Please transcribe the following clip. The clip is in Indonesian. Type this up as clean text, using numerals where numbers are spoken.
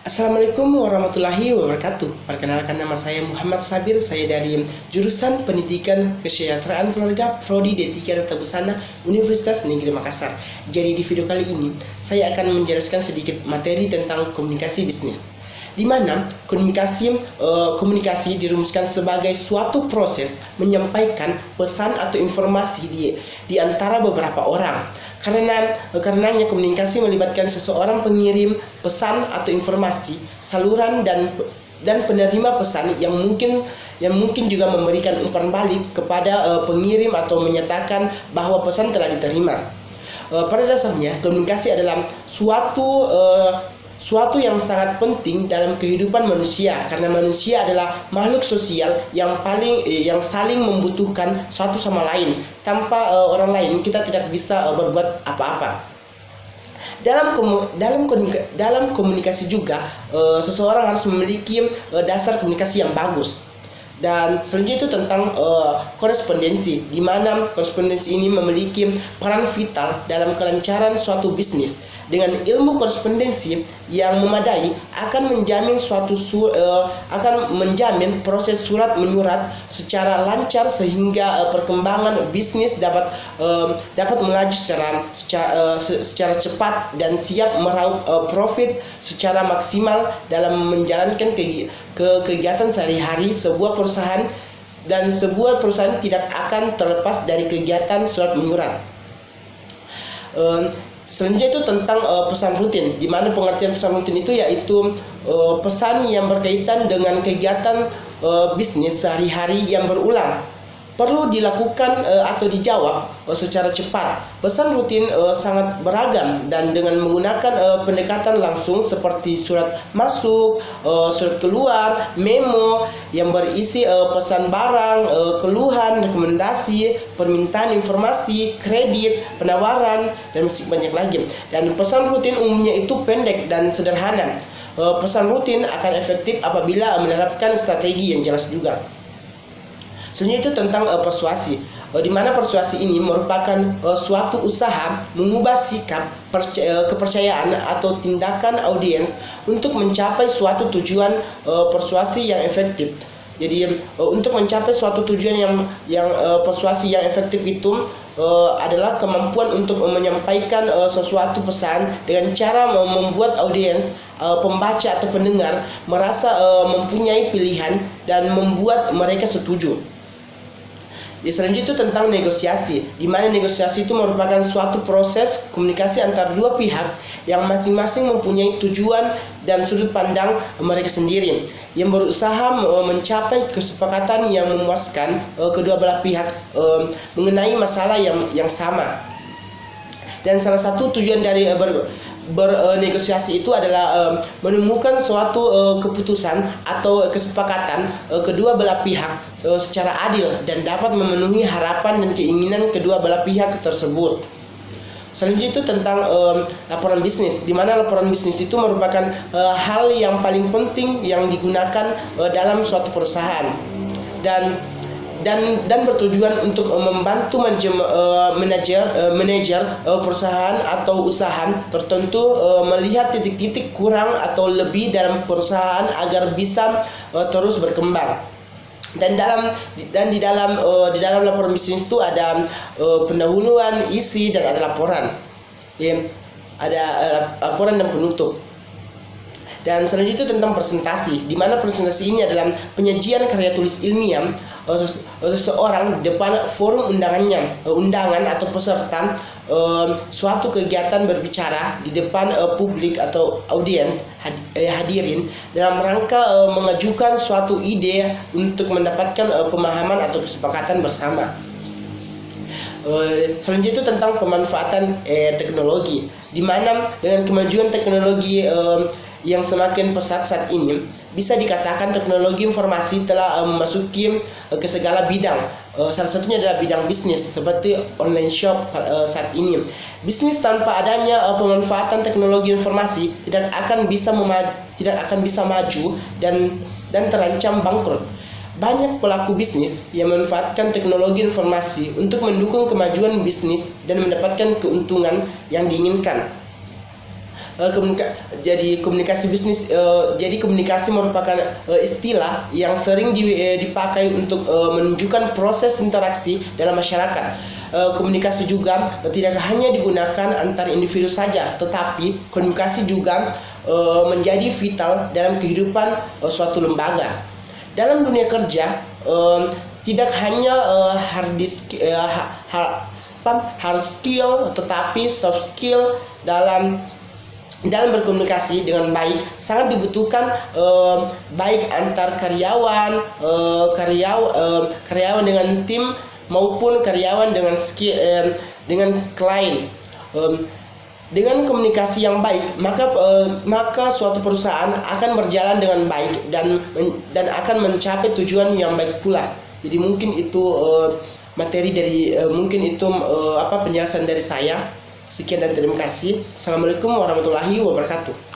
Assalamualaikum warahmatullahi wabarakatuh. Perkenalkan, nama saya Muhammad Sabir. Saya dari jurusan Pendidikan Kesejahteraan Keluarga Prodi D3 Tata Busana Universitas Negeri Makassar. Jadi di video kali ini saya akan menjelaskan sedikit materi tentang komunikasi bisnis, di mana komunikasi dirumuskan sebagai suatu proses menyampaikan pesan atau informasi di antara beberapa orang. Karenanya komunikasi melibatkan seseorang pengirim pesan atau informasi, saluran dan penerima pesan yang mungkin juga memberikan umpan balik kepada pengirim atau menyatakan bahwa pesan telah diterima. Pada dasarnya komunikasi adalah suatu yang sangat penting dalam kehidupan manusia, karena manusia adalah makhluk sosial yang saling membutuhkan satu sama lain. Tanpa orang lain kita tidak bisa berbuat apa-apa. Dalam komunikasi juga seseorang harus memiliki dasar komunikasi yang bagus. Dan selanjutnya itu tentang korespondensi, di mana korespondensi ini memiliki peran vital dalam kelancaran suatu bisnis. Dengan ilmu korespondensi yang memadai akan menjamin proses surat menyurat secara lancar, sehingga perkembangan bisnis dapat melaju secara cepat dan siap meraup profit secara maksimal dalam menjalankan kegiatan sehari-hari sebuah perusahaan. Dan sebuah perusahaan tidak akan terlepas dari kegiatan surat menyurat. Selanjutnya itu tentang pesan rutin, di mana pengertian pesan rutin itu yaitu pesan yang berkaitan dengan kegiatan bisnis sehari-hari yang berulang, perlu dilakukan atau dijawab secara cepat. Pesan rutin sangat beragam dan dengan menggunakan pendekatan langsung seperti surat masuk, surat keluar, memo yang berisi pesan barang, keluhan, rekomendasi, permintaan informasi, kredit, penawaran, dan masih banyak lagi. Dan pesan rutin umumnya itu pendek dan sederhana. Pesan rutin akan efektif apabila menerapkan strategi yang jelas juga. Selanjutnya itu tentang persuasi, di mana persuasi ini merupakan suatu usaha mengubah sikap, kepercayaan atau tindakan audiens untuk mencapai suatu tujuan. Persuasi yang efektif. Jadi untuk mencapai suatu tujuan yang persuasi yang efektif itu adalah kemampuan untuk menyampaikan sesuatu pesan dengan cara membuat audiens, pembaca atau pendengar merasa mempunyai pilihan dan membuat mereka setuju. Selanjutnya itu tentang negosiasi, di mana negosiasi itu merupakan suatu proses komunikasi antara dua pihak yang masing-masing mempunyai tujuan dan sudut pandang mereka sendiri, yang berusaha mencapai kesepakatan yang memuaskan kedua belah pihak mengenai masalah yang sama. Dan salah satu tujuan dari bernegosiasi itu adalah menemukan suatu keputusan atau kesepakatan kedua belah pihak secara adil dan dapat memenuhi harapan dan keinginan kedua belah pihak tersebut. Selanjutnya itu tentang laporan bisnis, di mana laporan bisnis itu merupakan hal yang paling penting yang digunakan dalam suatu perusahaan dan bertujuan untuk membantu manajer perusahaan atau usaha tertentu melihat titik-titik kurang atau lebih dalam perusahaan agar bisa terus berkembang. Dan di dalam laporan bisnis itu ada pendahuluan, isi, dan ada laporan. Ada laporan dan penutup. Dan selanjutnya itu tentang presentasi, di mana presentasi ini adalah penyajian karya tulis ilmiah seseorang di depan forum undangan atau peserta suatu kegiatan berbicara di depan publik atau audiens hadirin dalam rangka mengajukan suatu ide untuk mendapatkan pemahaman atau kesepakatan bersama. Selanjutnya itu tentang pemanfaatan teknologi, di mana dengan kemajuan teknologi yang semakin pesat saat ini, bisa dikatakan teknologi informasi telah memasuki ke segala bidang. Salah satunya adalah bidang bisnis seperti online shop saat ini. Bisnis tanpa adanya pemanfaatan teknologi informasi tidak akan bisa maju dan terancam bangkrut. Banyak pelaku bisnis yang memanfaatkan teknologi informasi untuk mendukung kemajuan bisnis dan mendapatkan keuntungan yang diinginkan. komunikasi bisnis. Jadi komunikasi merupakan istilah yang sering dipakai untuk menunjukkan proses interaksi dalam masyarakat. Komunikasi juga tidak hanya digunakan antar individu saja, tetapi komunikasi juga menjadi vital dalam kehidupan suatu lembaga. Dalam dunia kerja, tidak hanya hard skill, tetapi soft skill dalam berkomunikasi dengan baik sangat dibutuhkan, baik antar karyawan dengan tim maupun karyawan dengan klien. Dengan komunikasi yang baik, maka suatu perusahaan akan berjalan dengan baik dan akan mencapai tujuan yang baik pula. Jadi mungkin itu materi dari penjelasan dari saya. Sekian dan terima kasih. Assalamualaikum warahmatullahi wabarakatuh.